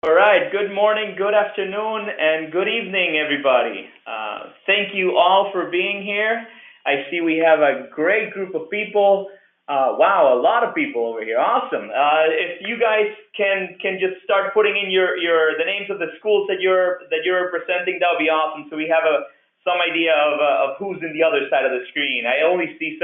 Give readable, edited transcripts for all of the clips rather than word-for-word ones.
All right, good morning, good afternoon, and good evening, everybody. Thank you all for being here. I see we have a great group of people. Wow, a lot of people over here. Awesome. If you guys can just start putting in the names of the schools that you're representing, that would be awesome. So we have some idea of who's in the other side of the screen. I only see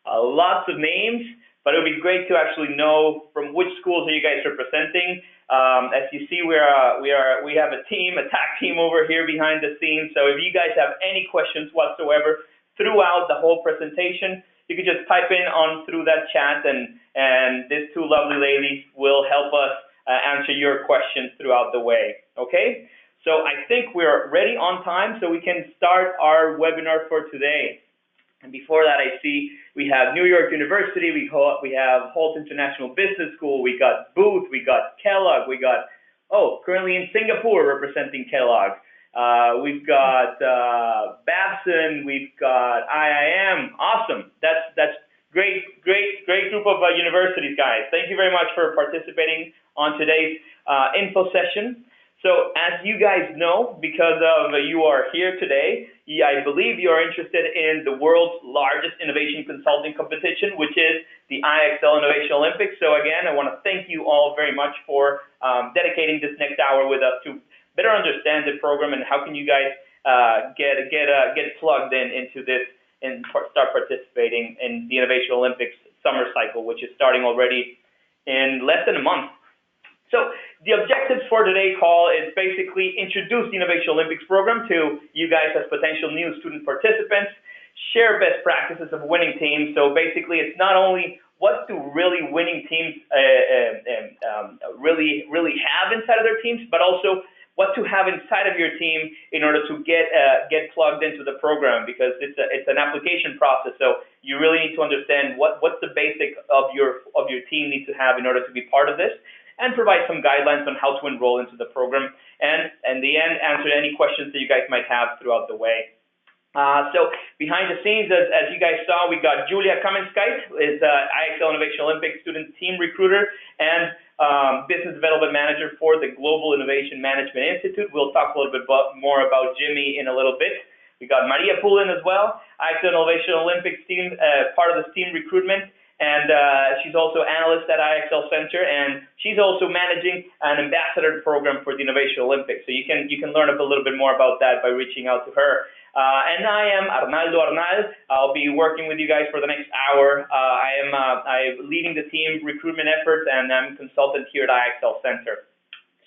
lots of names, but it would be great to actually know from which schools are you guys representing. As you see, we have a tag team over here behind the scenes. So if you guys have any questions whatsoever throughout the whole presentation, you can just type in through that chat, and these two lovely ladies will help us answer your questions throughout the way. Okay? So I think we're ready on time, so we can start our webinar for today. And before that, I see we have New York University, we have Holt International Business School, we got Booth, we got Kellogg, we got, currently in Singapore representing Kellogg. We've got Babson, we've got IIM. Awesome. That's great group of universities, guys. Thank you very much for participating on today's info session. So as you guys know, because you are here today, I believe you are interested in the world's largest innovation consulting competition, which is the IXL Innovation Olympics. So again, I want to thank you all very much for dedicating this next hour with us to better understand the program and how can you guys get plugged into this and start participating in the Innovation Olympics summer cycle, which is starting already in less than a month. So the objectives for today's call is basically introduce the Innovation Olympics program to you guys as potential new student participants, share best practices of winning teams. So basically, it's not only what do really winning teams really have inside of their teams, but also what to have inside of your team in order to get plugged into the program, because it's an application process. So you really need to understand what's the basic of your team needs to have in order to be part of this, and provide some guidelines on how to enroll into the program, and in the end, answer any questions that you guys might have throughout the way. So behind the scenes, as you guys saw, we got Julija Kaminskaite, is IXL Innovation Olympics student team recruiter and business development manager for the Global Innovation Management Institute. We'll talk a little bit more about Jimmy in a little bit. We got Maria Pullin as well, IXL Innovation Olympics team, part of this team recruitment. And she's also analyst at IXL Center, and she's also managing an ambassador program for the Innovation Olympics. So you can learn a little bit more about that by reaching out to her. And I am Arnal. I'll be working with you guys for the next hour. I'm leading the team recruitment efforts, and I'm a consultant here at IXL Center.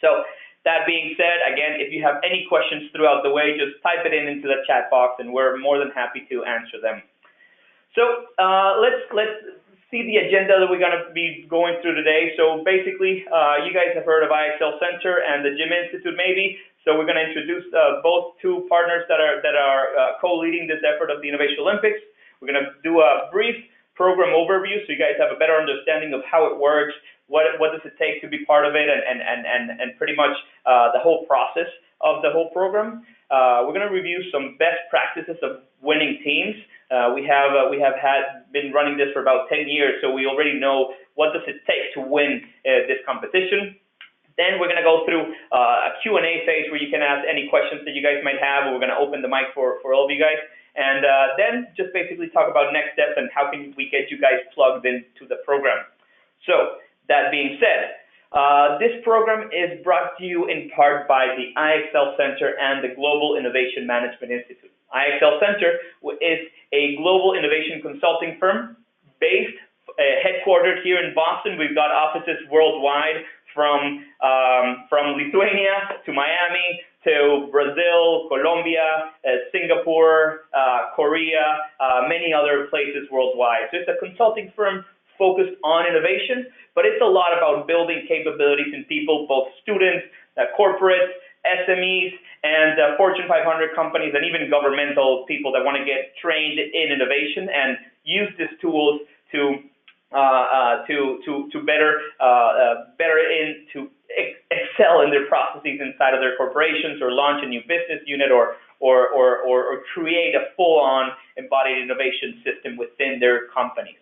So that being said, again, if you have any questions throughout the way, just type it into the chat box, and we're more than happy to answer them. So let's see the agenda that we're going to be going through today. So basically, you guys have heard of IXL Center and the Jim Institute maybe. So we're going to introduce both two partners that are co-leading this effort of the Innovation Olympics. We're going to do a brief program overview so you guys have a better understanding of how it works, what does it take to be part of it, and pretty much the whole process of the whole program. We're going to review some best practices of winning teams. We have been running this for about 10 years, so we already know what does it take to win this competition. Then we're going to go through a Q&A phase where you can ask any questions that you guys might have. We're going to open the mic for all of you guys, and then just basically talk about next steps and how can we get you guys plugged into the program. So that being said, this program is brought to you in part by the IXL Center and the Global Innovation Management Institute. IXL Center is a global innovation consulting firm headquartered here in Boston. We've got offices worldwide from Lithuania to Miami to Brazil, Colombia, Singapore, Korea, many other places worldwide. So it's a consulting firm focused on innovation, but it's a lot about building capabilities in people, both students, corporates, SMEs, and Fortune 500 companies, and even governmental people that want to get trained in innovation and use these tools to excel in their processes inside of their corporations, or launch a new business unit, or create a full-on embodied innovation system within their companies.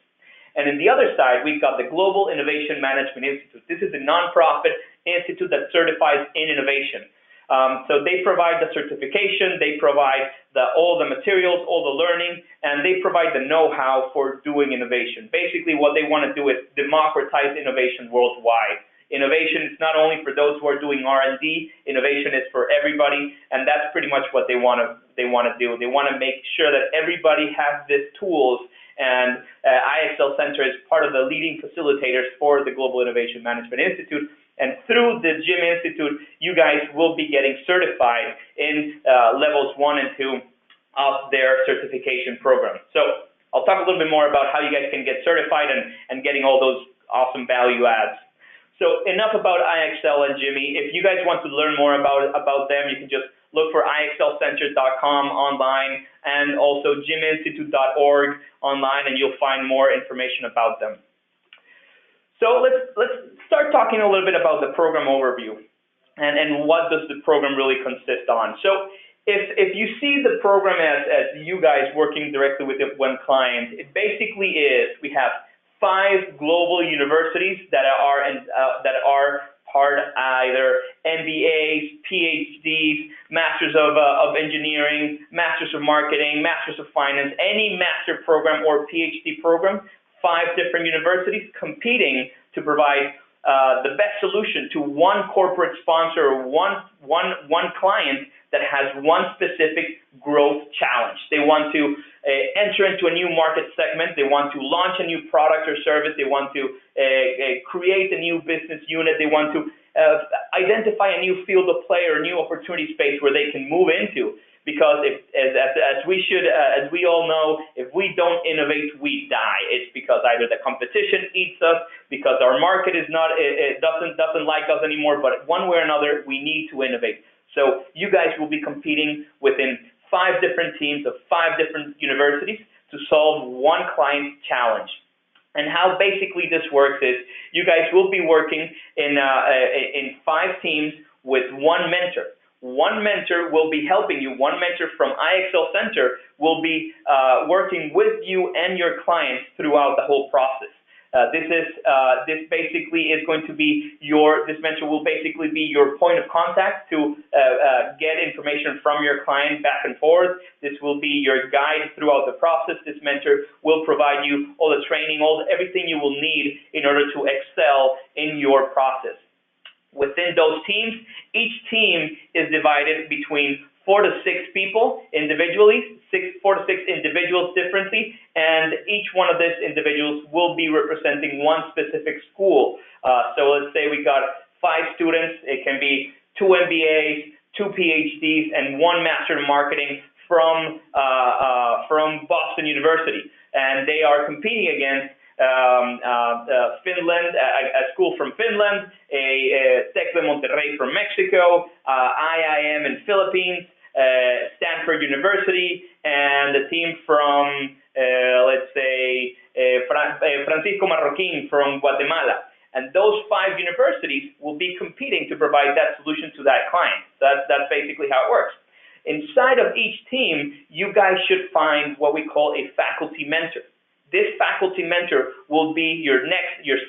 And in the other side, we've got the Global Innovation Management Institute. This is a nonprofit institute that certifies in innovation. So they provide the certification, they provide all the materials, all the learning, and they provide the know-how for doing innovation. Basically, what they want to do is democratize innovation worldwide. Innovation is not only for those who are doing R&D, innovation is for everybody, and that's pretty much what they want to do. They want to make sure that everybody has these tools, and IXL Center is part of the leading facilitators for the Global Innovation Management Institute. And through the GIM Institute, you guys will be getting certified in levels 1 and 2 of their certification program. So I'll talk a little bit more about how you guys can get certified and getting all those awesome value adds. So enough about IXL and Jimmy. If you guys want to learn more about them, you can just look for IXLcenter.com online and also giminstitute.org online, and you'll find more information about them. So let's start talking a little bit about the program overview and what does the program really consist on. So if you see the program as you guys working directly with one client, it basically is we have 5 global universities that are part either MBAs, PhDs, Masters of Engineering, Masters of Marketing, Masters of Finance, any master program or PhD program. 5 different universities competing to provide the best solution to one corporate sponsor or one client that has one specific growth challenge. They want to enter into a new market segment. They want to launch a new product or service. They want to create a new business unit. They want to identify a new field of play or a new opportunity space where they can move into. Because as we all know, if we don't innovate, we die. It's because either the competition eats us, because our market is not, it doesn't like us anymore. But one way or another, we need to innovate. So you guys will be competing within 5 different teams of 5 different universities to solve one client challenge. And how basically this works is you guys will be working in 5 teams with one mentor. One mentor will be helping you. One mentor from IXL Center will be working with you and your clients throughout the whole process. This basically is going to be this mentor will basically be your point of contact to get information from your client back and forth. This will be your guide throughout the process. This mentor will provide you all the training, everything you will need in order to excel in your process. Within those teams, each team is divided between 4 to 6 people individually, 4 to 6 individuals differently, and each one of these individuals will be representing one specific school. So let's say we got 5 students. It can be 2 MBAs, 2 PhDs, and 1 Master in Marketing from Boston University, and they are competing against Finland, a school from Finland, a Tec de Monterrey from Mexico, IIM in Philippines, Stanford University, and a team from, let's say, Francisco Marroquín from Guatemala. And those 5 universities will be competing to provide that solution to that client. That's basically how it works. Inside of each team, you guys should find what we call a faculty mentor. This faculty mentor will be your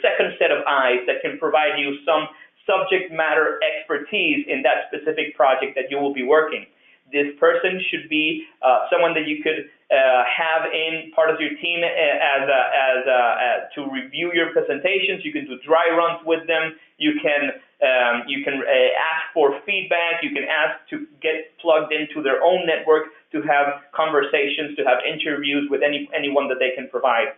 second set of eyes that can provide you some subject matter expertise in that specific project that you will be working. This person should be someone that you could have in part of your team to review your presentations. You can do dry runs with them. You can ask for feedback. You can ask to get plugged into their own network, to have conversations, to have interviews with anyone that they can provide.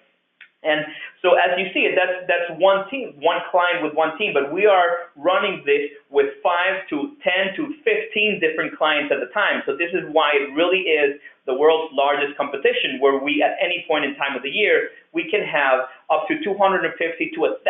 And so as you see it, that's one team, one client with one team, but we are running this with 5 to 10 to 15 different clients at a time. So this is why it really is the world's largest competition, where we, at any point in time of the year, we can have up to 250 to 1,000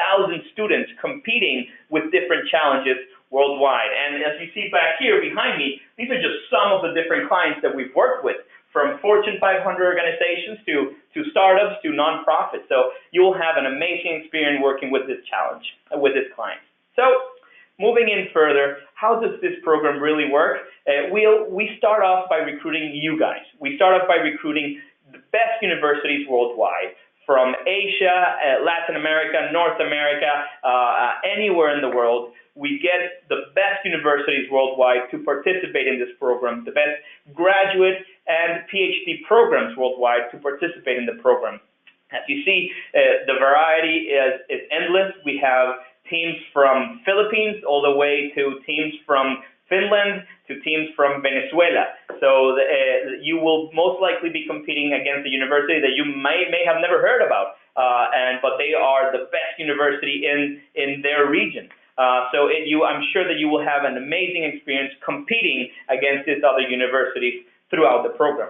students competing with different challenges worldwide. And as you see back here behind me, these are just some of the different clients that we've worked with, from Fortune 500 organizations to startups to nonprofits. So you will have an amazing experience working with this challenge, with this client. So moving in further, how does this program really work? We start off by recruiting you guys. We start off by recruiting the best universities worldwide from Asia, Latin America, North America, anywhere in the world. We get the best universities worldwide to participate in this program, the best graduate and PhD programs worldwide to participate in the program. As you see, the variety is endless. We have teams from Philippines all the way to teams from Finland to teams from Venezuela. So you will most likely be competing against a university that you may have never heard about, but they are the best university in their region. I'm sure that you will have an amazing experience competing against these other universities throughout the program.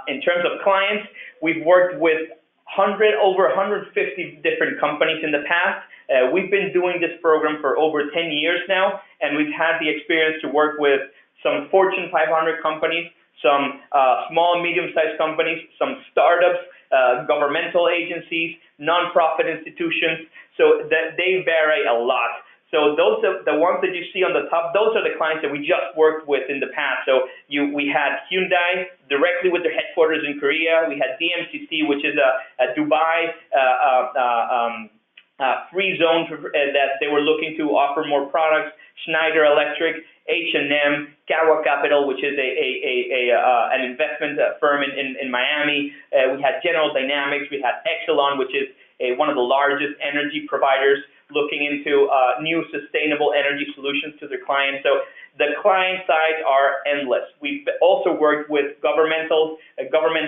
In terms of clients, we've worked with over 150 different companies in the past. We've been doing this program for over 10 years now, and we've had the experience to work with some Fortune 500 companies, some small and medium-sized companies, some startups, governmental agencies, nonprofit institutions, so that they vary a lot. So those are the ones that you see on the top. Those are the clients that we just worked with in the past. So we had Hyundai directly with their headquarters in Korea. We had DMCC, which is a Dubai free zone that they were looking to offer more products. Schneider Electric, H&M, Kawa Capital, which is an investment firm in Miami. We had General Dynamics. We had Exelon, which is one of the largest energy providers looking into new sustainable energy solutions to their clients. So the client sides are endless. We've also worked with government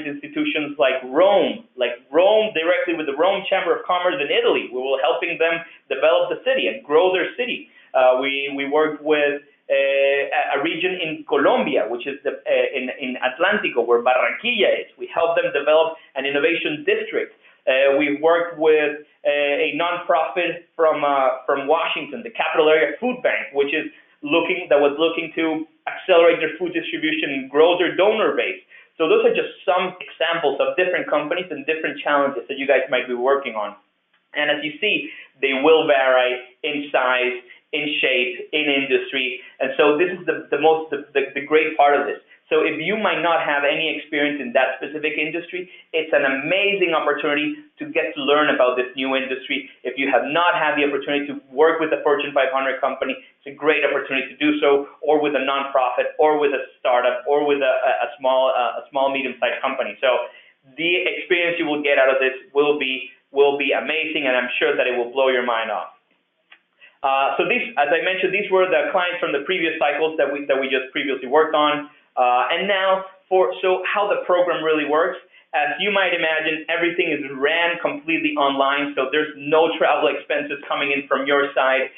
institutions like Rome directly with the Rome Chamber of Commerce in Italy. We were helping them develop the city and grow their city. We worked with a region in Colombia, which is in Atlántico, where Barranquilla is. We helped them develop an innovation district. We've worked with a nonprofit from Washington, the Capital Area Food Bank, which was looking to accelerate their food distribution and grow their donor base. So those are just some examples of different companies and different challenges that you guys might be working on. And as you see, they will vary in size, in shape, in industry, and so this is the great part of this. So if you might not have any experience in that specific industry, it's an amazing opportunity to get to learn about this new industry. If you have not had the opportunity to work with a Fortune 500 company, it's a great opportunity to do so, or with a nonprofit, or with a startup, or with a small, medium-sized company. So the experience you will get out of this will be amazing, and I'm sure that it will blow your mind off. So these, as I mentioned, these were the clients from the previous cycles that we just previously worked on. And now, how the program really works, as you might imagine, everything is ran completely online, so there's no travel expenses coming in from your side.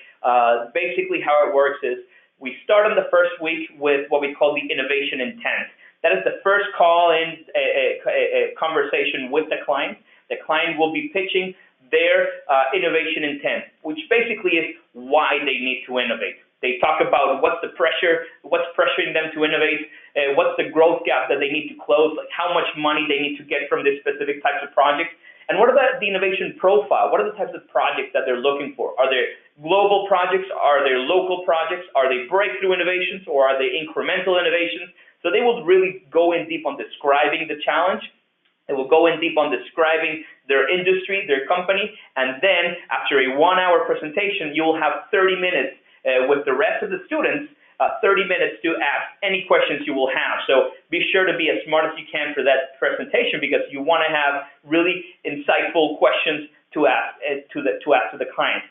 Basically, how it works is we start on the first week with what we call the innovation intent. That is the first call in a conversation with the client. The client will be pitching their innovation intent, which basically is why they need to innovate. They talk about what's pressuring them to innovate, what's the growth gap that they need to close, like how much money they need to get from this specific types of projects, and what about the innovation profile? What are the types of projects that they're looking for? Are they global projects? Are they local projects? Are they breakthrough innovations, or are they incremental innovations? So they will really go in deep on describing the challenge. They will go in deep on describing their industry, their company, and then after a 1-hour presentation, you will have 30 minutes with the rest of the students, 30 minutes to ask any questions you will have. So be sure to be as smart as you can for that presentation, because you want to have really insightful questions to ask to the client.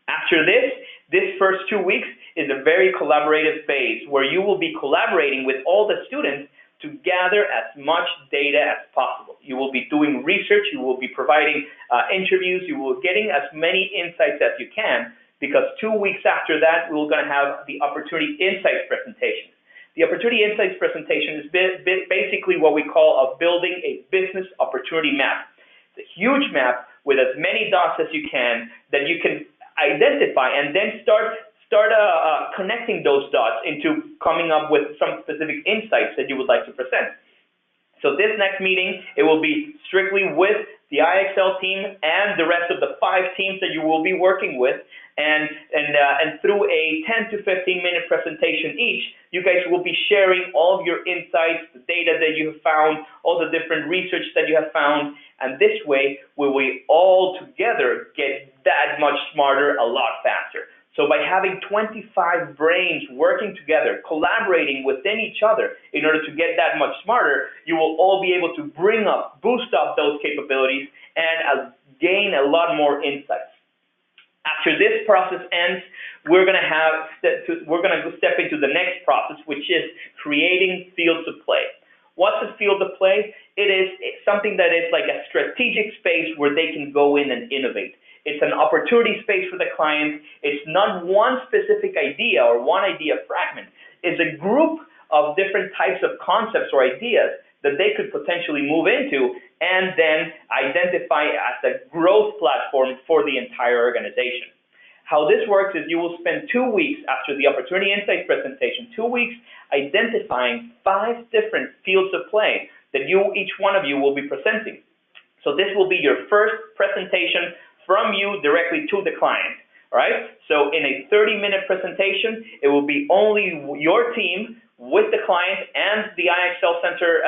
After this first 2 weeks is a very collaborative phase where you will be collaborating with all the students to gather as much data as possible. You will be doing research, you will be providing interviews, you will be getting as many insights as you can, because 2 weeks after that, we're going to have the Opportunity Insights presentation. The Opportunity Insights presentation is basically what we call building a business opportunity map. It's a huge map with as many dots as you can that you can identify, and then start connecting those dots into coming up with some specific insights that you would like to present. So this next meeting, it will be strictly with the IXL team and the rest of the 5 teams that you will be working with, and through a 10 to 15-minute presentation each, you guys will be sharing all of your insights, the data that you have found, all the different research that you have found, and this way, we will all together get that much smarter a lot faster. So by having 25 brains working together, collaborating within each other in order to get that much smarter, you will all be able to boost up those capabilities and gain a lot more insights. After this process ends, we're going to step into the next process, which is creating fields of play. What's a field of play? It's something that is like a strategic space where they can go in and innovate. It's an opportunity space for the client. It's not one specific idea or one idea fragment. It's a group of different types of concepts or ideas that they could potentially move into and then identify as a growth platform for the entire organization. How this works is you will spend 2 weeks after the Opportunity Insights presentation, 2 weeks identifying 5 different fields of play that each one of you will be presenting. So this will be your first presentation from you directly to the client, all right? So in a 30-minute presentation, it will be only your team with the client and the IXL Center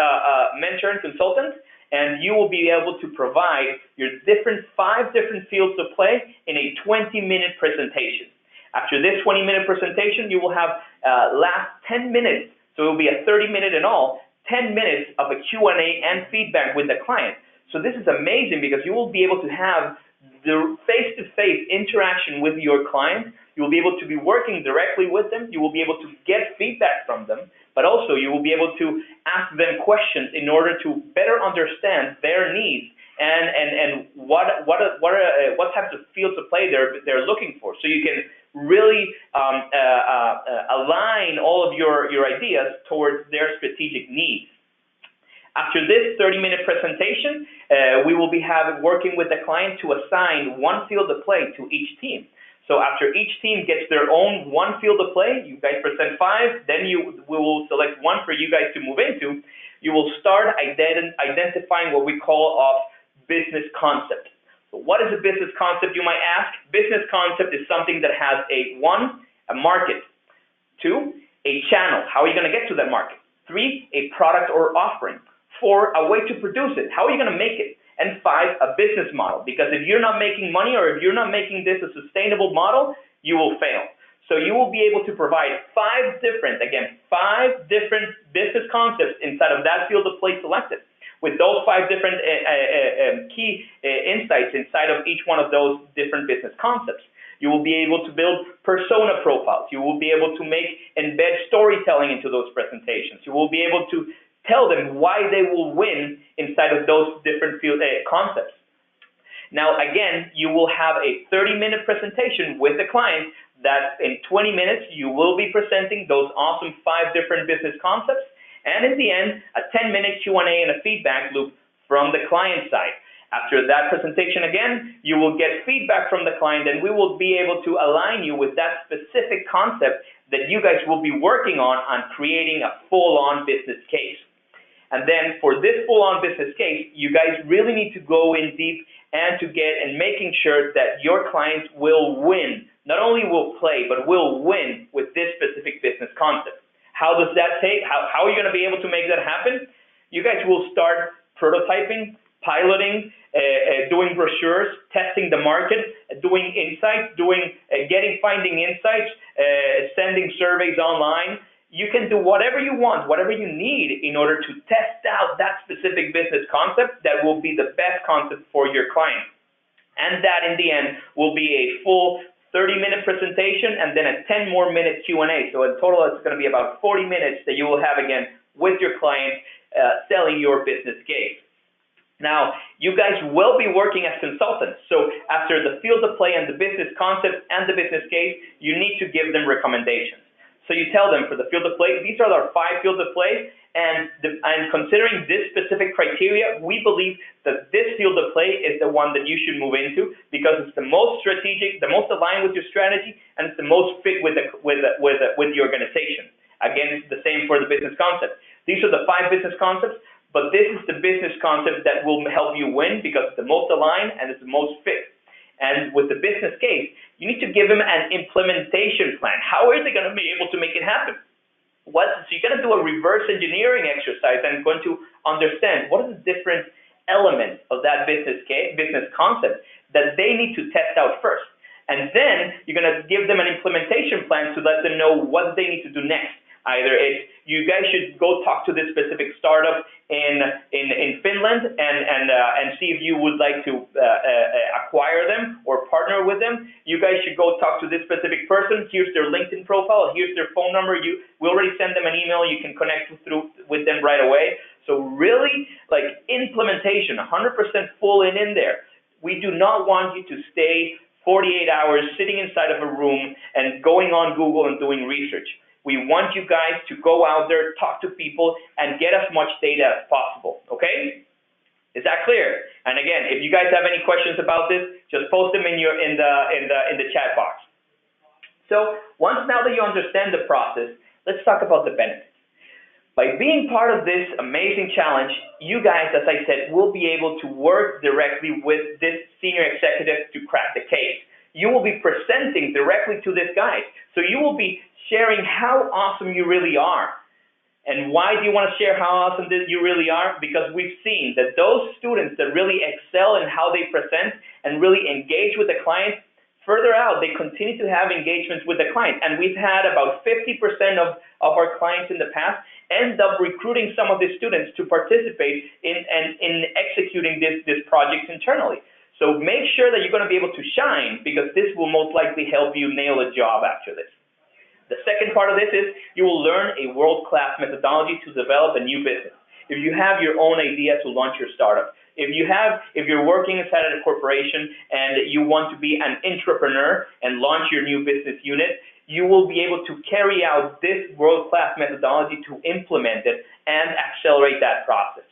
mentor and consultant, and you will be able to provide your 5 different fields of play in a 20-minute presentation. After this 20-minute presentation, you will have last 10 minutes, so it will be a 30-minute in all, 10 minutes of a Q&A and feedback with the client. So this is amazing because you will be able to have the face-to-face interaction with your client. You will be able to be working directly with them. You will be able to get feedback from them, but also you will be able to ask them questions in order to better understand their needs and what types of fields of play they're looking for. So you can really align all of your ideas towards their strategic needs. After this 30-minute presentation, we will be working with the client to assign 1 field of play to each team. So after each team gets their own 1 field of play, you guys present 5, then we will select 1 for you guys to move into. You will start identifying what we call a business concept. So what is a business concept, you might ask? Business concept is something that has a market, 2, a channel. How are you going to get to that market? 3, a product or offering. 4, a way to produce it. How are you going to make it? And 5, a business model. Because if you're not making money or if you're not making this a sustainable model, you will fail. So you will be able to provide 5 different business concepts inside of that field of play selected. With those 5 different key insights inside of each one of those different business concepts. You will be able to build persona profiles. You will be able to embed storytelling into those presentations. You will be able to tell them why they will win inside of those different field concepts. Now, again, you will have a 30-minute presentation with the client that in 20 minutes you will be presenting those awesome 5 different business concepts, and in the end, a 10-minute Q&A and a feedback loop from the client side. After that presentation again, you will get feedback from the client, and we will be able to align you with that specific concept that you guys will be working on creating a full-on business case. And then for this full-on business case, you guys really need to go in deep and making sure that your clients will win. Not only will play, but will win with this specific business concept. How does that take? How are you going to be able to make that happen? You guys will start prototyping, piloting, doing brochures, testing the market, doing insights, finding insights, sending surveys online. You can do whatever you want, whatever you need in order to test out that specific business concept that will be the best concept for your client. And that in the end will be a full 30-minute presentation and then a 10 more minute Q&A. So in total, it's going to be about 40 minutes that you will have again with your client selling your business case. Now, you guys will be working as consultants. So after the field of play and the business concept and the business case, you need to give them recommendations. So you tell them for the field of play, these are our 5 fields of play, and considering this specific criteria, we believe that this field of play is the one that you should move into because it's the most strategic, the most aligned with your strategy, and it's the most fit with the organization. Again, it's the same for the business concept. These are the 5 business concepts, but this is the business concept that will help you win because it's the most aligned and it's the most fit. And with the business case, you need to give them an implementation plan. How are they going to be able to make it happen? So you're going to do a reverse engineering exercise and going to understand what are the different elements of that business concept that they need to test out first. And then you're going to give them an implementation plan to let them know what they need to do next. Either it's you guys should go talk to this specific startup in Finland and see if you would like to acquire them or partner with them. You guys should go talk to this specific person. Here's their LinkedIn profile. Here's their phone number. We already send them an email. You can connect with them right away. So really, like implementation, 100% full in there. We do not want you to stay 48 hours sitting inside of a room and going on Google and doing research. We want you guys to go out there, talk to people, and get as much data as possible, okay? Is that clear? And again, if you guys have any questions about this, just post them in the chat box. So once now that you understand the process, let's talk about the benefits. By being part of this amazing challenge, you guys, as I said, will be able to work directly with this senior executive to crack the case. You will be presenting directly to this guy. So you will be sharing how awesome you really are. And why do you want to share how awesome you really are? Because we've seen that those students that really excel in how they present and really engage with the client, further out, they continue to have engagements with the client. And we've had about 50% of our clients in the past end up recruiting some of the students to participate in executing this project internally. So make sure that you're going to be able to shine, because this will most likely help you nail a job after this. The second part of this is you will learn a world-class methodology to develop a new business. If you have your own idea to launch your startup, if you're working inside of a corporation and you want to be an entrepreneur and launch your new business unit, you will be able to carry out this world-class methodology to implement it and accelerate that process.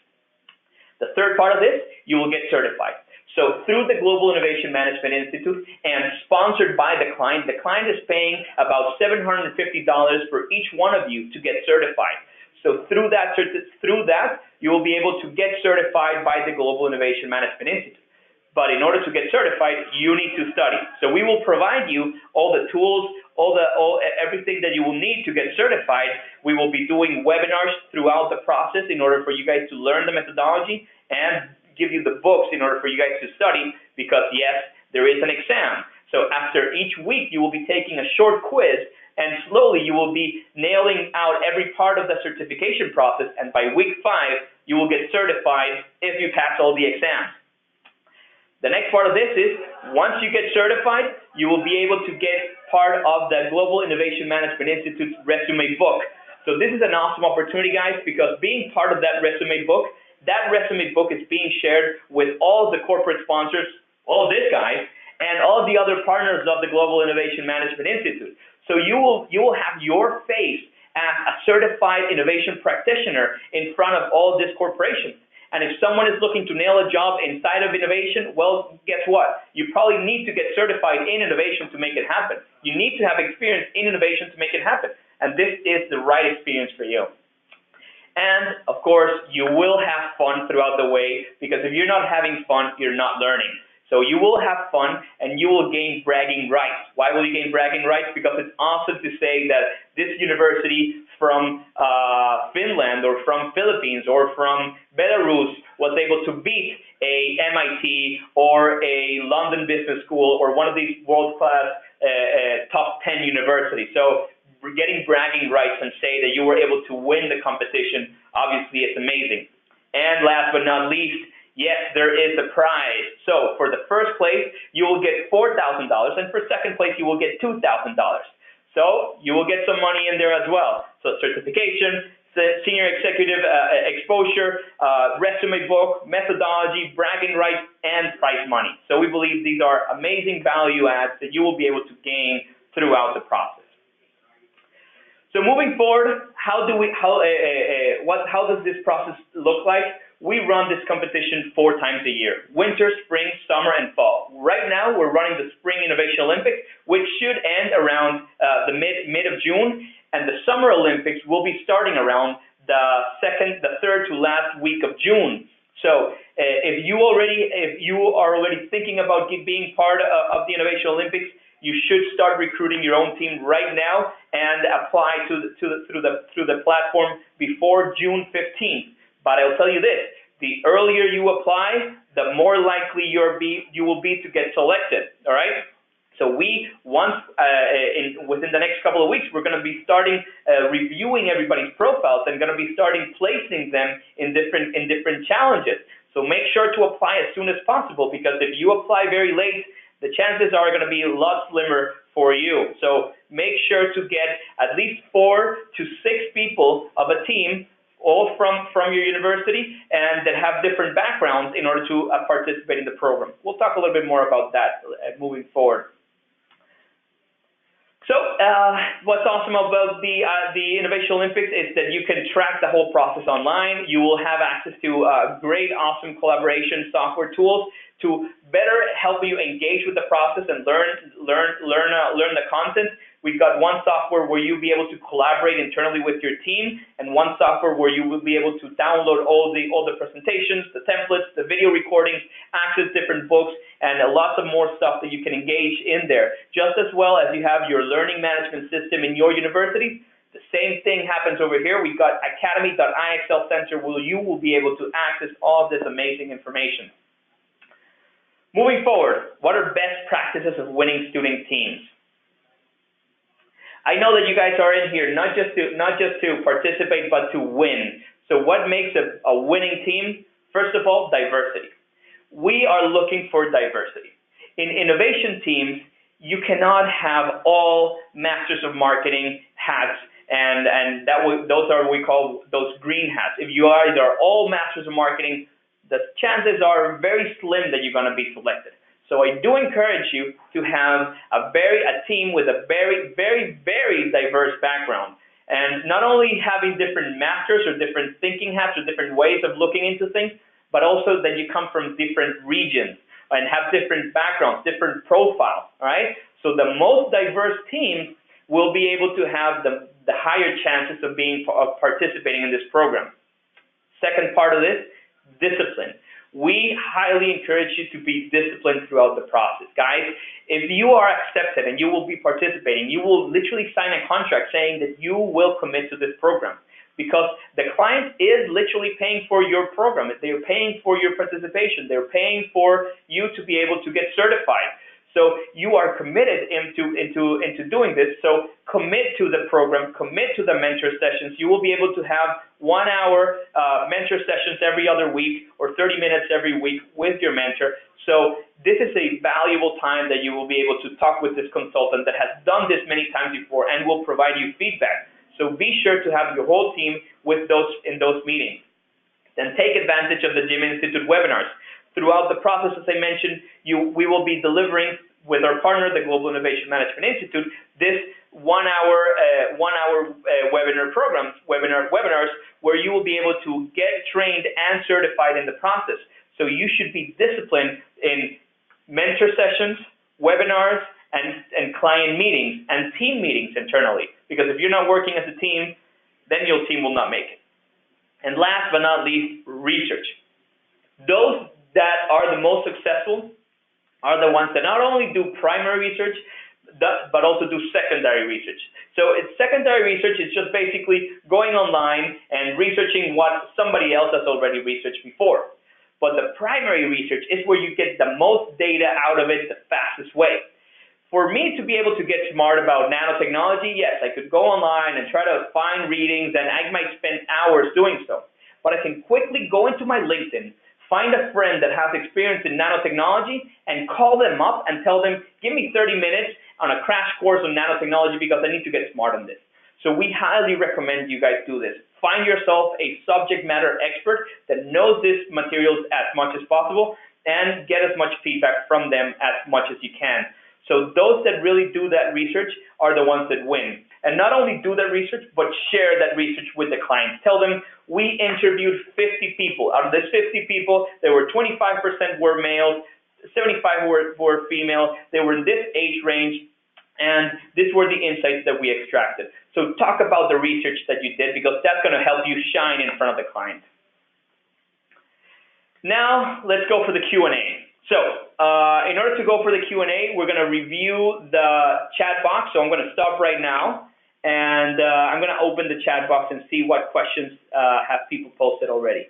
The third part of this, you will get certified. So through the Global Innovation Management Institute and sponsored by the client is paying about $750 for each one of you to get certified. So through that, you will be able to get certified by the Global Innovation Management Institute. But in order to get certified, you need to study. So we will provide you all the tools, everything that you will need to get certified. We will be doing webinars throughout the process in order for you guys to learn the methodology and give you the books in order for you guys to study, because yes, there is an exam. So after each week, you will be taking a short quiz, and slowly you will be nailing out every part of the certification process, and by week 5, you will get certified if you pass all the exams. The next part of this is, once you get certified, you will be able to get part of the Global Innovation Management Institute's resume book. So this is an awesome opportunity, guys, because being part of that resume book is being shared with all the corporate sponsors, all of these guys, and all the other partners of the Global Innovation Management Institute. So you will have your face as a certified innovation practitioner in front of all these corporations. And if someone is looking to nail a job inside of innovation, well, guess what? You probably need to get certified in innovation to make it happen. You need to have experience in innovation to make it happen. And this is the right experience for you. And, of course, you will have fun throughout the way, because if you're not having fun, you're not learning. So you will have fun, and you will gain bragging rights. Why will you gain bragging rights? Because it's awesome to say that this university from Finland or from Philippines or from Belarus was able to beat a MIT or a London Business School or one of these world-class top 10 universities. So we're getting bragging rights and say that you were able to win the competition. Obviously, it's amazing. And last but not least, yes, there is a prize. So for the first place, you will get $4,000, and for second place, you will get $2,000. So you will get some money in there as well. So certification, senior executive exposure, resume book, methodology, bragging rights, and prize money. So we believe these are amazing value adds that you will be able to gain throughout the process. So moving forward, how does this process look like? We run this competition 4 times a year: winter, spring, summer, and fall. Right now, we're running the Spring Innovation Olympics, which should end around the mid of June, and the Summer Olympics will be starting around the third to last week of June. So if you are already thinking about being part of the Innovation Olympics, you should start recruiting your own team right now and apply through the platform before June 15th. But I'll tell you this: the earlier you apply, the more likely you will be to get selected. All right. So within the next couple of weeks, we're going to be starting reviewing everybody's profiles and going to be starting placing them in different challenges. So make sure to apply as soon as possible, because if you apply very late, the chances are going to be a lot slimmer for you. So make sure to get at least 4 to 6 people of a team, all from your university, and that have different backgrounds in order to participate in the program. We'll talk a little bit more about that moving forward. So what's awesome about the Innovation Olympics is that you can track the whole process online. You will have access to great, awesome collaboration software tools to better help you engage with the process and learn the content. We've got one software where you'll be able to collaborate internally with your team, and one software where you will be able to download all the presentations, the templates, the video recordings, access different books, and lots of more stuff that you can engage in there. Just as well as you have your learning management system in your university, the same thing happens over here. We've got academy.ixl Center where you will be able to access all of this amazing information. Moving forward, what are best practices of winning student teams? I know that you guys are in here not just to participate, but to win. So what makes a winning team? First of all, diversity. We are looking for diversity. In innovation teams, you cannot have all Masters of Marketing hats, and those are what we call those green hats. If you are either all Masters of Marketing, the chances are very slim that you're going to be selected. So I do encourage you to have a team with a very, very, very diverse background. And not only having different masters or different thinking hats or different ways of looking into things, but also that you come from different regions and have different backgrounds, different profiles, all right? So the most diverse teams will be able to have the higher chances of participating in this program. Second part of this, discipline. We highly encourage you to be disciplined throughout the process. Guys, if you are accepted and you will be participating, you will literally sign a contract saying that you will commit to this program, because the client is literally paying for your program. They're paying for your participation. They're paying for you to be able to get certified. So you are committed into doing this. So commit to the program, commit to the mentor sessions. You will be able to have 1 hour mentor sessions every other week or 30 minutes every week with your mentor. So this is a valuable time that you will be able to talk with this consultant that has done this many times before and will provide you feedback. So be sure to have your whole team in those meetings. Then take advantage of the GIM Institute webinars. Throughout the process, as I mentioned, we will be delivering with our partner, the Global Innovation Management Institute, this 1 hour webinars where you will be able to get trained and certified in the process. So you should be disciplined in mentor sessions, webinars, and client meetings and team meetings internally. Because if you're not working as a team, then your team will not make it. And last but not least, research. Those that are the most successful are the ones that not only do primary research, but also do secondary research. So secondary research is just basically going online and researching what somebody else has already researched before. But the primary research is where you get the most data out of it the fastest way. For me to be able to get smart about nanotechnology, yes, I could go online and try to find readings, and I might spend hours doing so. But I can quickly go into my LinkedIn, find a friend that has experience in nanotechnology, and call them up and tell them, give me 30 minutes on a crash course on nanotechnology because I need to get smart on this. So we highly recommend you guys do this. Find yourself a subject matter expert that knows these materials as much as possible and get as much feedback from them as much as you can. So those that really do that research are the ones that win. And not only do that research, but share that research with the clients. Tell them, we interviewed 50 people. Out of these 50 people, there were 25% were males, 75 were female. They were in this age range. And these were the insights that we extracted. So talk about the research that you did, because that's going to help you shine in front of the client. Now, let's go for the Q&A. So in order to go for the Q&A, we're going to review the chat box. So I'm going to stop right now, and I'm going to open the chat box and see what questions have people posted already.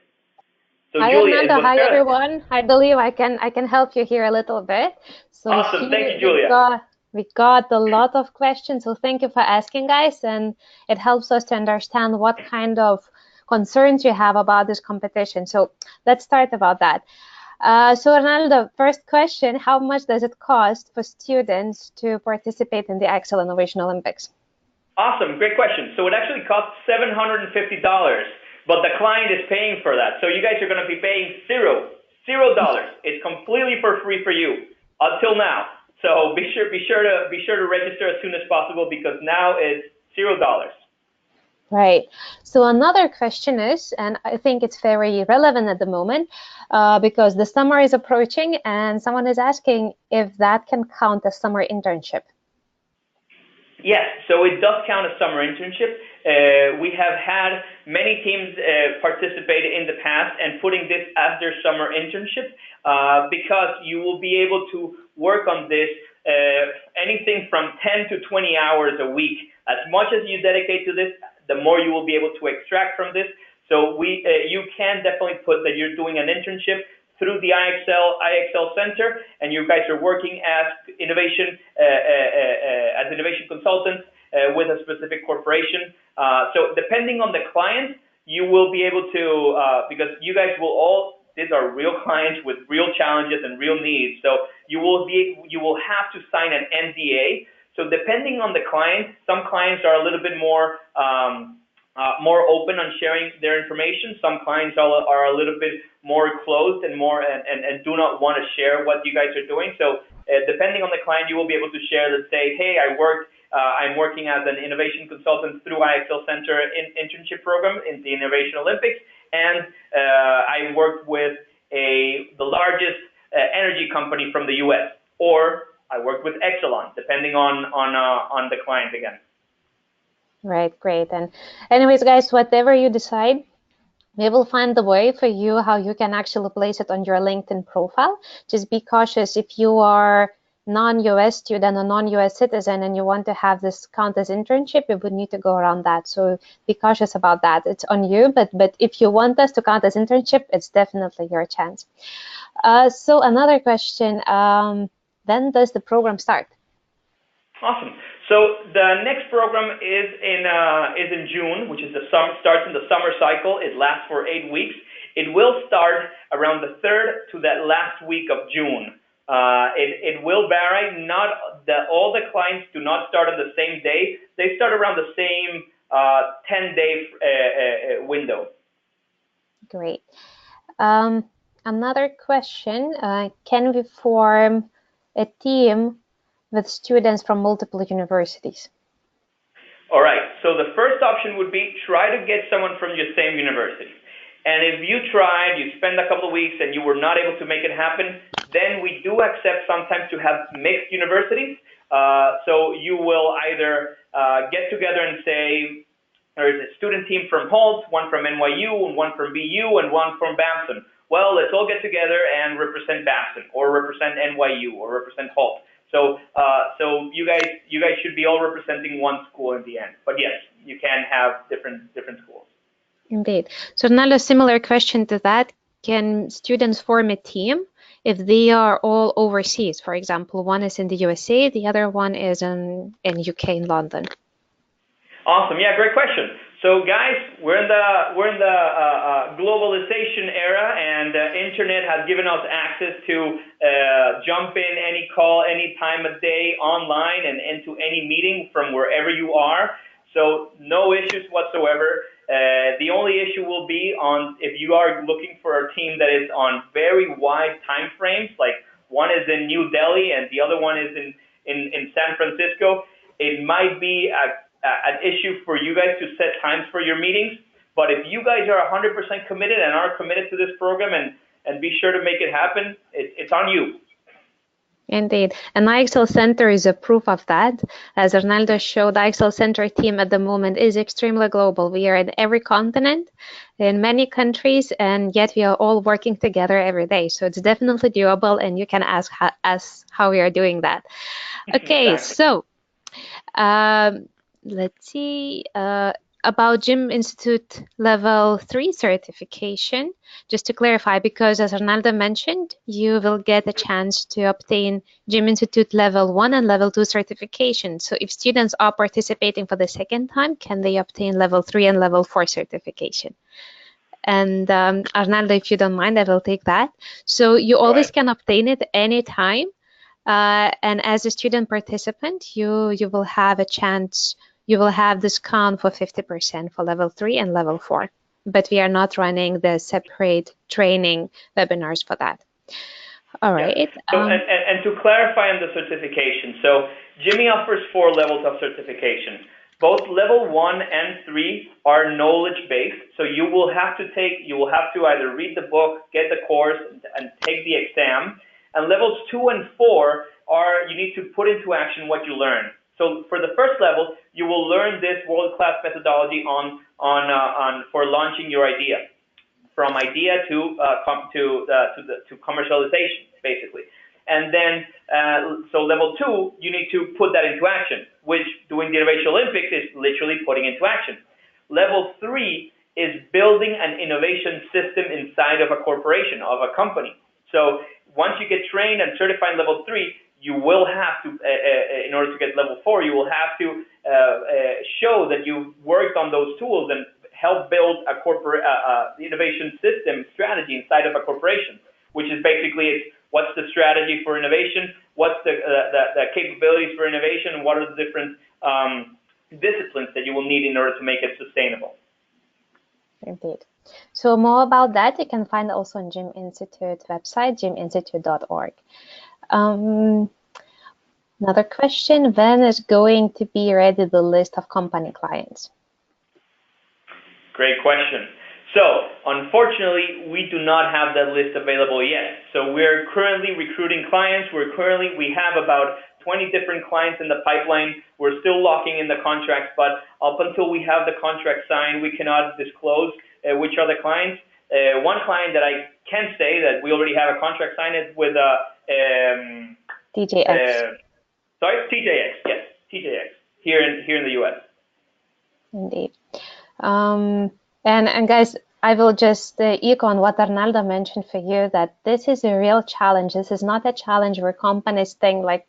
So hi, Julia, Arnaldo. Hi, everyone. I believe I can help you here a little bit. So awesome. Thank you, Julia. We got a lot of questions, so thank you for asking, guys, and it helps us to understand what kind of concerns you have about this competition. So let's start about that. So Arnaldo, first question, how much does it cost for students to participate in the IXL Innovation Olympics? Awesome, great question. So it actually costs $750, but the client is paying for that. So you guys are going to be paying $0. It's completely for free for you until now. So be sure to register as soon as possible, because now it's $0. Right. So another question is, and I think it's very relevant at the moment, because the summer is approaching, and someone is asking if that can count as summer internship. Yes, so it does count as summer internship. We have had many teams participate in the past and putting this as their summer internship, because you will be able to work on this anything from 10 to 20 hours a week. As much as you dedicate to this, the more you will be able to extract from this. So you can definitely put that you're doing an internship through the IXL Center, and you guys are working as innovation consultants with a specific corporation. So depending on the client, you will be able to, because you guys will all, these are real clients with real challenges and real needs. So you will have to sign an NDA. So depending on the client, some clients are a little bit more open on sharing their information. Some clients are a little bit more closed and do not want to share what you guys are doing. So depending on the client, you will be able to share, let's say, hey, I'm working as an innovation consultant through IXL Center internship program in the Innovation Olympics, and I worked with the largest energy company from the US, or I worked with Exelon, depending on the client again. Right, great. And anyways, guys, whatever you decide, we will find the way for you how you can actually place it on your LinkedIn profile. Just be cautious if you are non-US student or non-US citizen and you want to have this count as internship, you would need to go around that. So be cautious about that. It's on you, but if you want us to count as internship, it's definitely your chance. So another question, when does the program start? Awesome. So the next program is in June, which is starts in the summer cycle. It lasts for 8 weeks. It will start around the 3rd to that last week of June. It will vary. All the clients do not start on the same day. They start around the same 10-day window. Great. Another question, can we form a team with students from multiple universities? All right, so the first option would be try to get someone from your same university. And if you tried, you spent a couple of weeks and you were not able to make it happen, then we do accept sometimes to have mixed universities. So you will either get together and say, there's a student team from Holt, one from NYU, and one from BU, and one from Babson. Well, let's all get together and represent Babson, or represent NYU, or represent Holt. So you guys should be all representing one school in the end. But yes, you can have different schools. Indeed. So another similar question to that, can students form a team if they are all overseas? For example, one is in the USA, the other one is in UK, in London. Awesome. Yeah, great question. So guys, we're in the globalization era, and the internet has given us access to jump in any call, any time of day online and into any meeting from wherever you are. So no issues whatsoever. The only issue will be on if you are looking for a team that is on very wide time frames, like one is in New Delhi and the other one is in San Francisco. It might be an issue for you guys to set times for your meetings. But if you guys are 100% committed and are committed to this program and be sure to make it happen, it's on you. Indeed. And IXL Center is a proof of that. As Arnaldo showed, the IXL Center team at the moment is extremely global. We are in every continent, in many countries, and yet we are all working together every day. So it's definitely doable, and you can ask us how we are doing that. Okay, Exactly. so um, let's see about Gym Institute Level 3 certification. Just to clarify, because as Arnaldo mentioned, you will get a chance to obtain Gym Institute Level 1 and Level 2 certification. So if students are participating for the second time, can they obtain Level 3 and Level 4 certification? And Arnaldo, if you don't mind, I will take that. So you always can obtain it anytime. And as a student participant, you will have a chance, you will have discount for 50% for level 3 and level 4. But we are not running the separate training webinars for that. All right. Yeah. So, and to clarify on the certification, so Jimmy offers 4 levels of certification. Both level 1 and 3 are knowledge-based, so you will have to either read the book, get the course, and take the exam. And levels 2 and 4 are, you need to put into action what you learn. So for the first level, you will learn this world-class methodology for launching your idea, from idea to commercialization, basically. And then, so level 2, you need to put that into action, which doing the Innovation Olympics is literally putting into action. Level 3 is building an innovation system inside of a corporation, of a company. So once you get trained and certified in level 3, you will have to, in order to get level 4, you will have to show that you've worked on those tools and help build a corporate innovation system strategy inside of a corporation, which is basically what's the strategy for innovation, what's the capabilities for innovation, and what are the different disciplines that you will need in order to make it sustainable. Indeed. So more about that you can find also on Gym Institute website, gyminstitute.org. Another question, when is going to be ready the list of company clients? Great question. So, unfortunately, we do not have that list available yet. So we're currently recruiting clients. We have about 20 different clients in the pipeline. We're still locking in the contracts, but up until we have the contract signed, we cannot disclose which are the clients. One client that I can say that we already have a contract signed is with TJX. TJX. Yes, TJX here in the US. Indeed. And guys, I will just echo on what Arnaldo mentioned for you, that this is a real challenge. This is not a challenge where companies think like,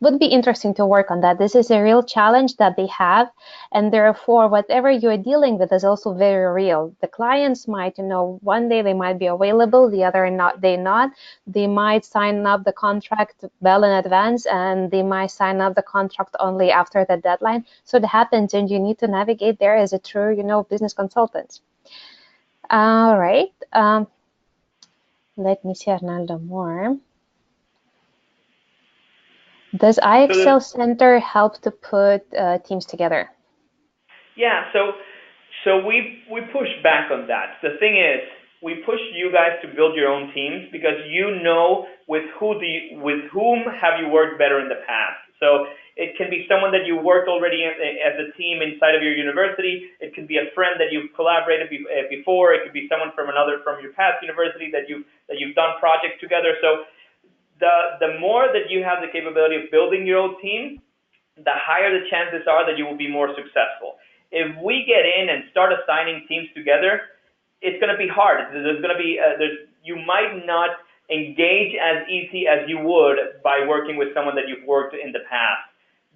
would be interesting to work on that. This is a real challenge that they have, and therefore whatever you're dealing with is also very real. The clients might, one day they might be available, the other not. They might sign up the contract well in advance, and they might sign up the contract only after the deadline. So it happens, and you need to navigate there as a true, business consultant. All right. Let me see, Arnaldo, more. Does IXL Center help to put teams together? Yeah, so we push back on that. The thing is, we push you guys to build your own teams because with whom have you worked better in the past. So it can be someone that you worked already as a team inside of your university. It could be a friend that you've collaborated before. It could be someone from your past university that you've done projects together. So the more that you have the capability of building your own team, the higher the chances are that you will be more successful. If we get in and start assigning teams together, it's going to be hard. You might not engage as easy as you would by working with someone that you've worked in the past.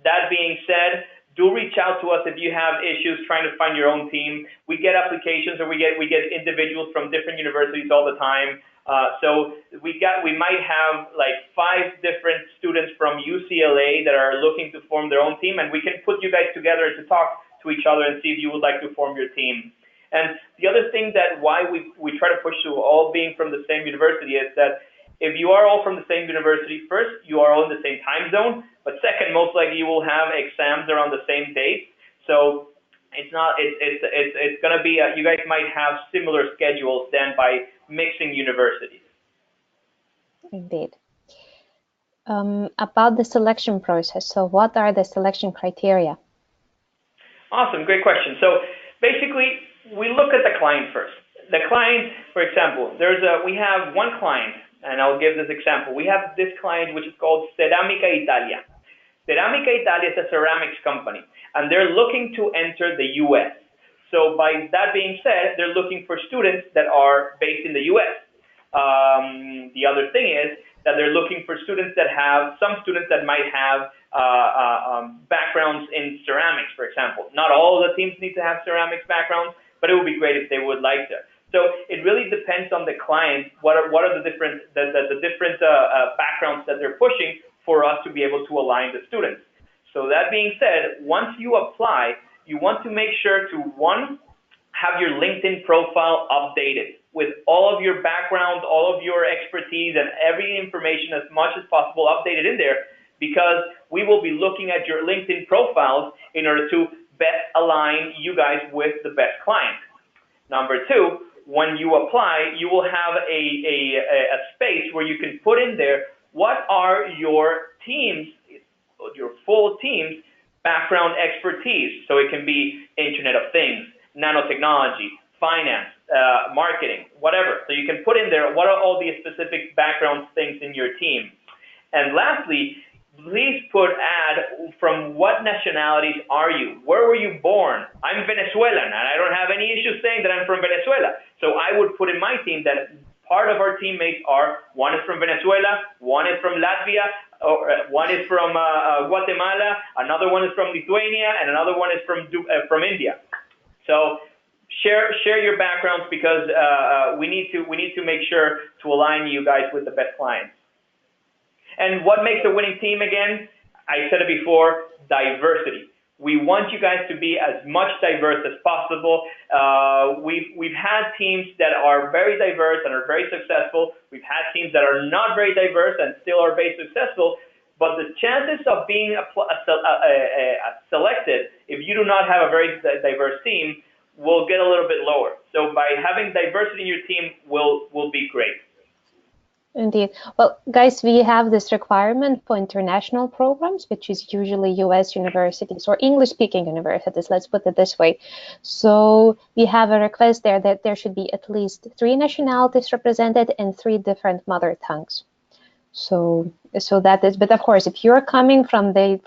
That being said, do reach out to us if you have issues trying to find your own team. We get applications, or we get individuals from different universities all the time. So we might have like 5 different students from UCLA that are looking to form their own team, and we can put you guys together to talk to each other and see if you would like to form your team. And the other thing that why we try to push to all being from the same university is that if you are all from the same university, first, you are all in the same time zone, but second, most likely you will have exams around the same date. So it's going to be, you guys might have similar schedules then by mixing universities. Indeed. about the selection process. So what are the selection criteria? Awesome, great question. So basically, we look at the client first. The client, for example, we have one client, and I'll give this example. We have this client which is called Ceramica Italia. Ceramica Italia is a ceramics company, and they're looking to enter the U.S. So by that being said, they're looking for students that are based in the U.S. The other thing is that they're looking for students that have, some students that might have backgrounds in ceramics, for example. Not all of the teams need to have ceramics backgrounds, but it would be great if they would like to. So it really depends on the client, what are the different backgrounds that they're pushing for us to be able to align the students. So that being said, once you apply, you want to make sure to, one, have your LinkedIn profile updated with all of your background, all of your expertise, and every information as much as possible updated in there, because we will be looking at your LinkedIn profiles in order to best align you guys with the best client. Number two, when you apply, you will have a space where you can put in there what are your teams, your full team's background expertise. So it can be Internet of Things, nanotechnology, finance, marketing, whatever. So you can put in there what are all the specific background things in your team. And lastly, please add from what nationalities are you? Where were you born? I'm Venezuelan, and I don't have any issue saying that I'm from Venezuela. So I would put in my team that part of our teammates are, one is from Venezuela, one is from Latvia, or one is from Guatemala, another one is from Lithuania, and another one is from India. So share your backgrounds, because we need to make sure to align you guys with the best clients. And what makes a winning team again? I said it before, diversity. We want you guys to be as much diverse as possible. We've had teams that are very diverse and are very successful. We've had teams that are not very diverse and still are very successful. But the chances of being selected, if you do not have a very diverse team, will get a little bit lower. So by having diversity in your team will be great. Indeed. Well, guys, we have this requirement for international programs, which is usually U.S. universities or English-speaking universities, let's put it this way. So we have a request there that there should be at least 3 nationalities represented and 3 different mother tongues. So that is, but of course, if you're coming from the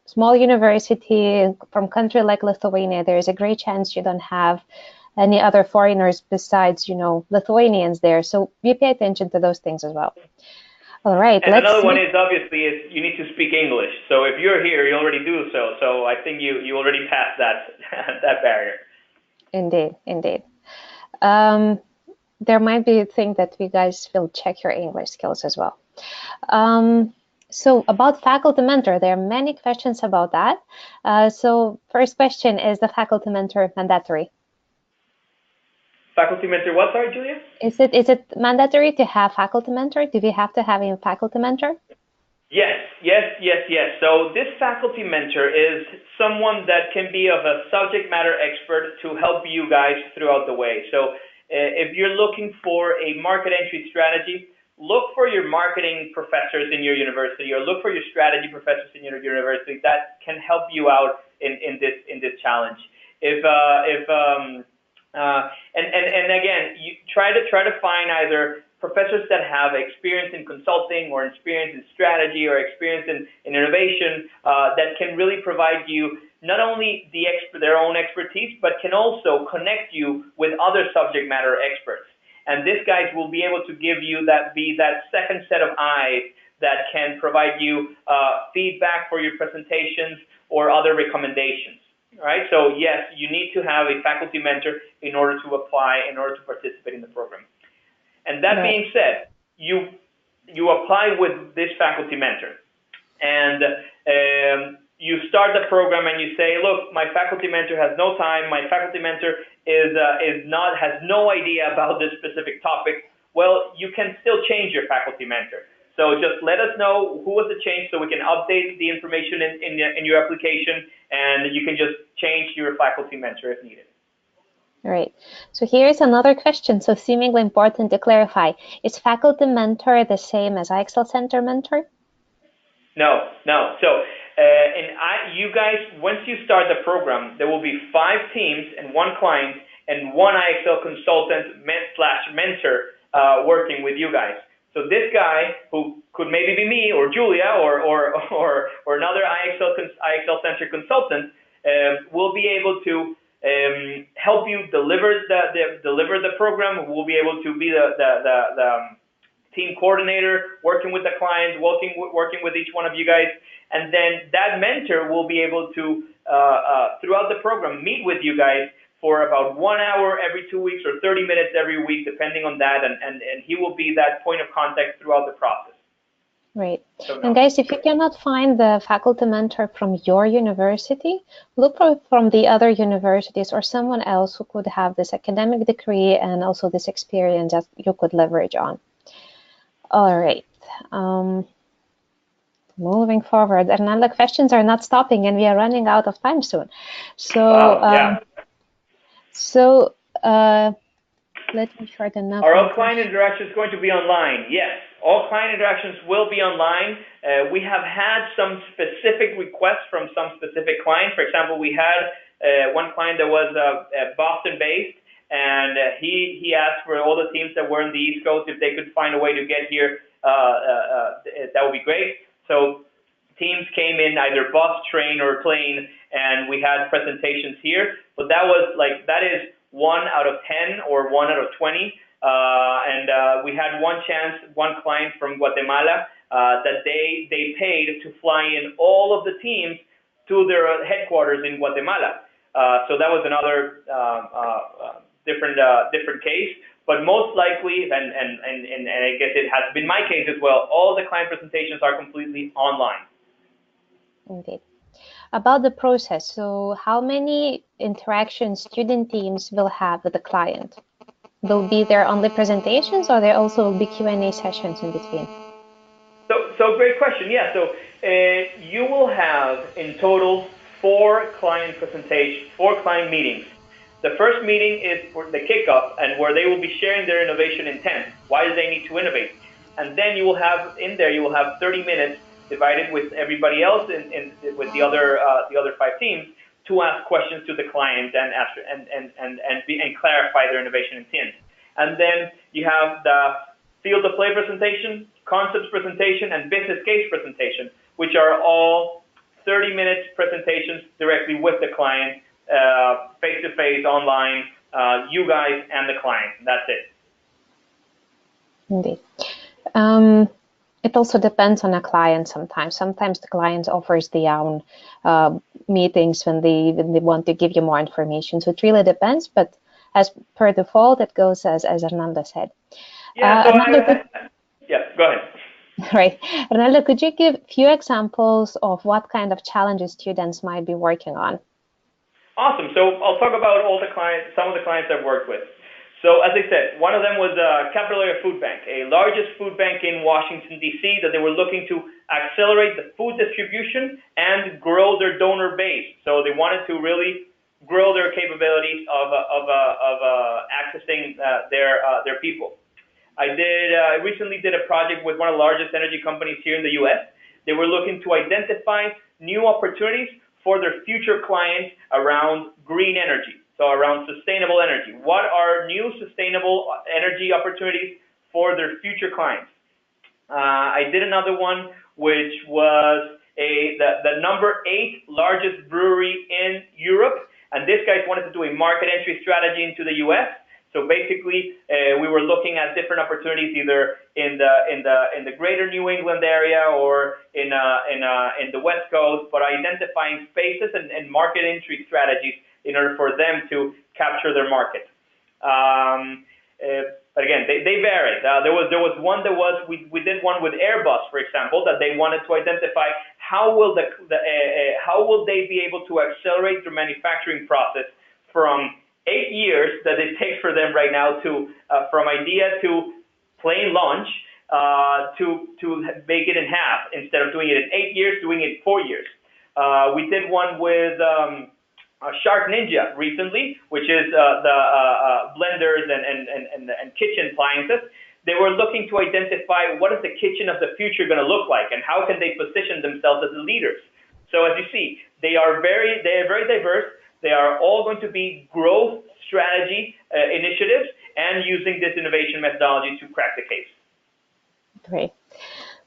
small university from country like Lithuania, there is a great chance you don't have any other foreigners besides, Lithuanians there. So we pay attention to those things as well. All right. And another one is obviously you need to speak English. So if you're here, you already do so. So I think you already passed that barrier. Indeed. There might be a thing that we guys will check your English skills as well. So about faculty mentor, there are many questions about that. So first question, is the faculty mentor mandatory? Faculty mentor what, sorry, Julia? Is it mandatory to have faculty mentor? Do we have to have a faculty mentor? Yes. So this faculty mentor is someone that can be of a subject matter expert to help you guys throughout the way. So if you're looking for a market entry strategy, look for your marketing professors in your university, or look for your strategy professors in your university that can help you out in this challenge. And again, you try to find either professors that have experience in consulting or experience in strategy or experience in innovation that can really provide you not only their own expertise, but can also connect you with other subject matter experts. And these guys will be able to give you that second set of eyes that can provide you feedback for your presentations or other recommendations. All right. So yes, you need to have a faculty mentor in order to apply, in order to participate in the program. And that being said, you apply with this faculty mentor, and you start the program and you say, look, my faculty mentor has no time. My faculty mentor has no idea about this specific topic. Well, you can still change your faculty mentor. So just let us know who was the change so we can update the information in your application, and you can just change your faculty mentor if needed. All right. So here's another question. So seemingly important to clarify. Is faculty mentor the same as IXL Center mentor? No, no. So, you guys, once you start the program, there will be 5 teams and 1 client and 1 IXL consultant slash mentor working with you guys. So this guy, who could maybe be me or Julia or another IXL Center consultant, will be able to help you deliver the program. Will be able to be the team coordinator, working with the client, working with each one of you guys, and then that mentor will be able to, throughout the program, meet with you guys for about 1 hour every 2 weeks or 30 minutes every week, depending on that, and he will be that point of contact throughout the process. Right. So, and guys, if you cannot find the faculty mentor from your university, look from the other universities or someone else who could have this academic degree and also this experience that you could leverage on. All right. Moving forward, Arnaldo, questions are not stopping, and we are running out of time soon. So, wow, yeah. Let me shorten up. Are all client interactions going to be online? Yes, all client interactions will be online. We have had some specific requests from some specific clients. For example, we had one client that was Boston-based, and he asked for all the teams that were in the East Coast if they could find a way to get here. That would be great. So teams came in either bus, train, or plane, and we had presentations here. But that is 1 out of 10 or 1 out of 20. And we had one client from Guatemala that they paid to fly in all of the teams to their headquarters in Guatemala. So that was another different case. But most likely, and I guess it has been my case as well, all the client presentations are completely online. Okay. About the process, so how many interactions student teams will have with the client? Will be there only presentations, or there also will be Q&A sessions in between? So great question. Yeah. So you will have in total 4 client meetings. The first meeting is for the kickoff, and where they will be sharing their innovation intent. Why do they need to innovate? And then you will have 30 minutes divided with everybody else with the other 5 teams to ask questions to the client and clarify their innovation intent. And then you have the field of play presentation, concepts presentation, and business case presentation, which are all 30 minutes presentations directly with the client, face-to-face, online, you guys and the client. That's it. Indeed. It also depends on a client sometimes. Sometimes the client offers their own meetings when they want to give you more information. So it really depends, but as per default, it goes as Arnaldo said. Yeah, so go ahead. Right. Arnaldo, could you give a few examples of what kind of challenges students might be working on? Awesome. So I'll talk about some of the clients I've worked with. So as I said, one of them was Capital Area Food Bank, a largest food bank in Washington, D.C., that they were looking to accelerate the food distribution and grow their donor base. So they wanted to really grow their capabilities of accessing their people. I recently did a project with one of the largest energy companies here in the U.S. They were looking to identify new opportunities for their future clients around green energy, so around sustainable energy. What are new sustainable energy opportunities for their future clients? I did another one, which was the number 8 largest brewery in Europe, and this guy wanted to do a market entry strategy into the U.S. So basically, we were looking at different opportunities either in the greater New England area or in the West Coast, but identifying spaces and market entry strategies in order for them to capture their market. But again, they varied. There was one we did one with Airbus, for example, that they wanted to identify how will they be able to accelerate their manufacturing process from 8 years that it takes for them right now to from idea to plane launch to make it in half, instead of doing it in 8 years, doing it in 4 years. We did one with Shark Ninja recently, which is the blenders and kitchen appliances. They were looking to identify what is the kitchen of the future going to look like and how can they position themselves as the leaders. So as you see, they are very diverse. They are all going to be growth strategy initiatives and using this innovation methodology to crack the case. Great.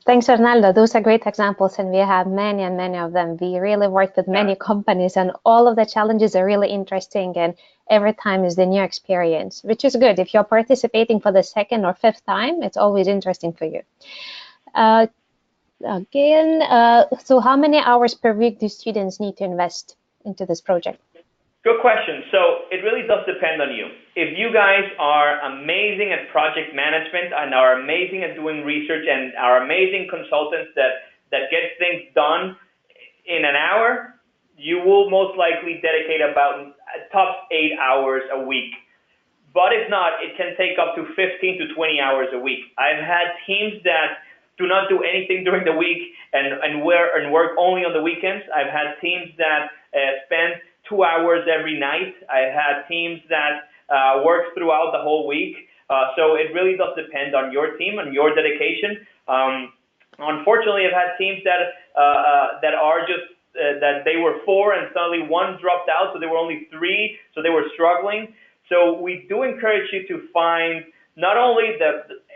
Thanks, Arnaldo. Those are great examples, and we have many and many of them. We really work with many companies, and all of the challenges are really interesting, and every time is the new experience, which is good. If you're participating for the second or fifth time, it's always interesting for you. So how many hours per week do students need to invest into this project? Good question. So it really does depend on you. If you guys are amazing at project management and are amazing at doing research and are amazing consultants that get things done in an hour, you will most likely dedicate about top 8 hours a week. But if not, it can take up to 15 to 20 hours a week. I've had teams that do not do anything during the week and work only on the weekends. I've had teams that spend 2 hours every night. I've had teams that work throughout the whole week. So it really does depend on your team and your dedication. Unfortunately, I've had teams that are just that they were 4 and suddenly 1 dropped out, so they were only 3, so they were struggling. So we do encourage you to find not only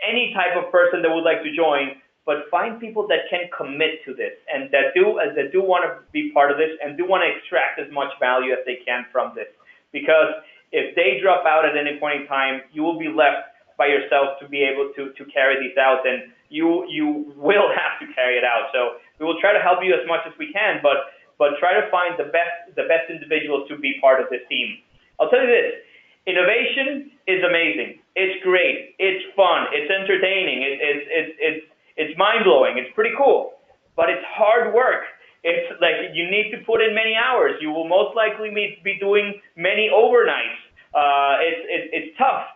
any type of person that would like to join, but find people that can commit to this and that do want to be part of this and do want to extract as much value as they can from this. Because if they drop out at any point in time, you will be left by yourself to be able to carry these out, and you will have to carry it out. So we will try to help you as much as we can, but try to find the best individuals to be part of this team. I'll tell you this. Innovation is amazing. It's great. It's fun. It's entertaining. It's mind-blowing. It's pretty cool. But it's hard work. It's like you need to put in many hours. You will most likely be doing many overnights. It's tough.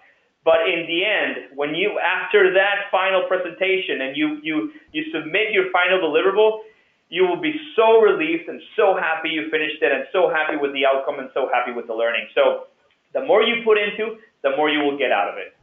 But in the end, when you, after that final presentation and you submit your final deliverable, you will be so relieved and so happy you finished it and so happy with the outcome and so happy with the learning. So the more you put into, the more you will get out of it.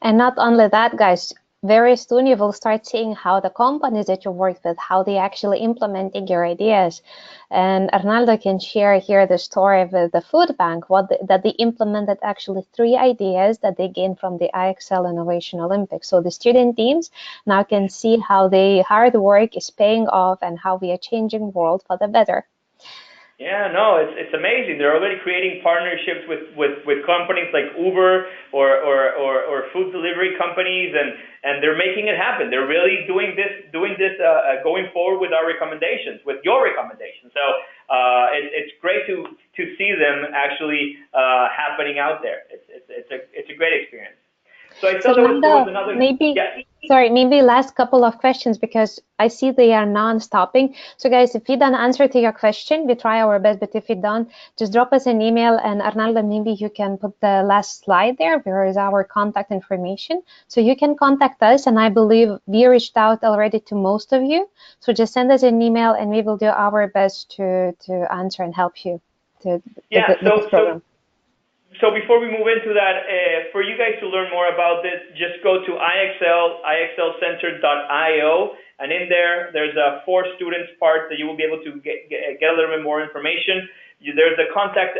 And not only that, guys, very soon you will start seeing how the companies that you work with, how they actually implementing your ideas. And Arnaldo can share here the story of the food bank, that they implemented actually 3 ideas that they gained from the IXL Innovation Olympics. So the student teams now can see how their hard work is paying off and how we are changing the world for the better. Yeah, no, it's amazing. They're already creating partnerships with companies like Uber or food delivery companies, and they're making it happen. They're really doing this going forward with our recommendations, with your recommendations. So it's great to see them actually happening out there. It's a great experience. So I thought there was another. Maybe last couple of questions, because I see they are non-stopping. So guys, if we don't answer to your question, we try our best, but if we don't, just drop us an email, and Arnaldo, maybe you can put the last slide there, where is our contact information. So you can contact us, and I believe we reached out already to most of you. So just send us an email and we will do our best to answer and help you to this program. So before we move into that, for you guys to learn more about this, just go to IXLcenter.io, and in there's a for students part that you will be able to get a little bit more information. There's a contact,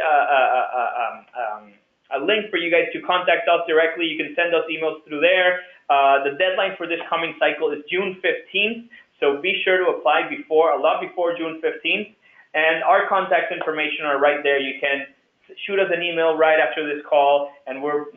a link for you guys to contact us directly. You can send us emails through there. The deadline for this coming cycle is June 15th, so be sure to apply a lot before June 15th. And our contact information are right there. You can shoot us an email right after this call, and we're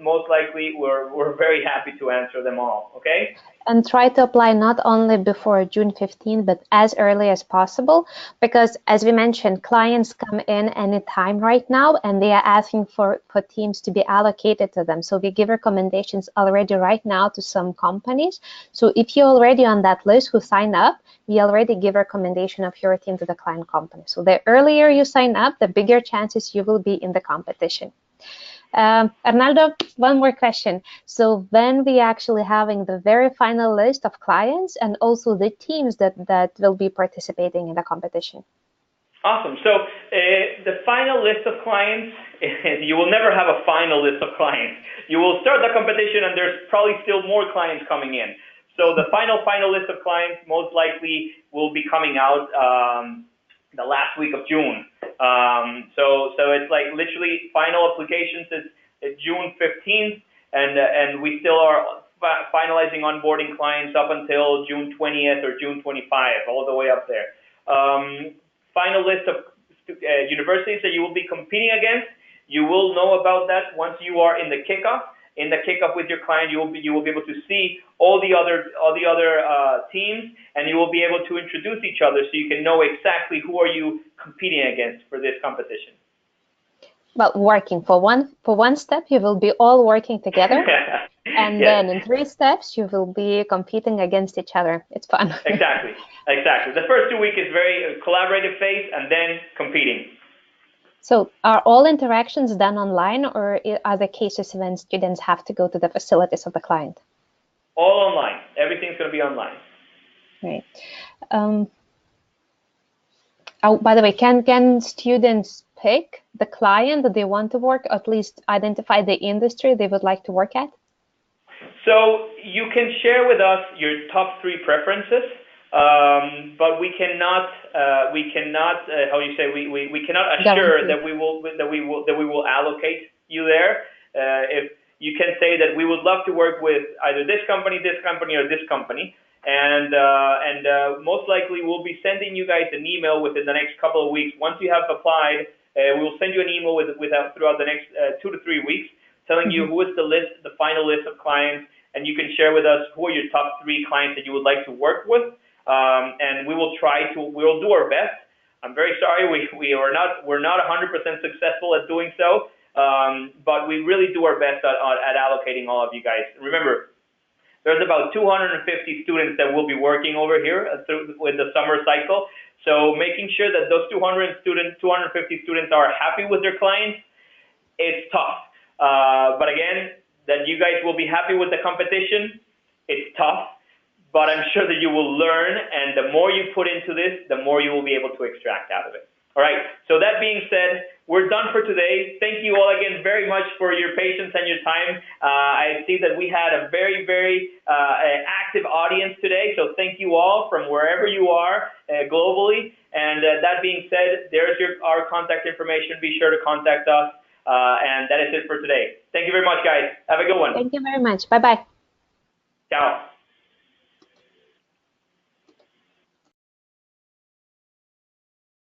very happy to answer them all, okay? And try to apply not only before June 15th, but as early as possible, because as we mentioned, clients come in anytime right now, and they are asking for teams to be allocated to them. So we give recommendations already right now to some companies. So if you're already on that list who sign up, we already give recommendation of your team to the client company. So the earlier you sign up, the bigger chances you will be in the competition. Arnaldo, one more question. So when we actually having the very final list of clients and also the teams that will be participating in the competition? Awesome. So the final list of clients, you will never have a final list of clients. You will start the competition and there's probably still more clients coming in. So the final list of clients most likely will be coming out the last week of June. So it's like literally final applications is June 15th, and we still are finalizing onboarding clients up until June 20th or June 25, all the way up there. Final list of universities that you will be competing against. You will know about that once you are in the kickoff. In the kickoff with your client, you will be able to see all the other teams, and you will be able to introduce each other, so you can know exactly who are you competing against for this competition. Well, working for one step, you will be all working together, and then in 3 steps, you will be competing against each other. It's fun. Exactly. The first 2 weeks is very collaborative phase, and then competing. So are all interactions done online, or are there cases when students have to go to the facilities of the client? All online. Everything's going to be online. Right. Oh, by the way, can students pick the client that they want to work, or at least identify the industry they would like to work at? So you can share with us your top 3 preferences. But we cannot we cannot assure that we will allocate you there. If you can say that we would love to work with either this company, or this company, and most likely we'll be sending you guys an email within the next couple of weeks. Once you have applied, we will send you an email throughout the next 2 to 3 weeks, telling you who is the final list of clients, and you can share with us who are your top 3 clients that you would like to work with. And we will do our best. I'm very sorry we're not 100% successful at doing so, but we really do our best at allocating all of you guys. Remember, there's about 250 students that will be working over here with the summer cycle. So making sure that those 250 students are happy with their clients, it's tough. But again, that you guys will be happy with the competition, it's tough. But I'm sure that you will learn, and the more you put into this, the more you will be able to extract out of it. All right, so that being said, we're done for today. Thank you all again very much for your patience and your time. I see that we had a very, very active audience today, so thank you all from wherever you are globally. And that being said, there's our contact information. Be sure to contact us. And that is it for today. Thank you very much, guys. Have a good one. Thank you very much. Bye-bye. Ciao.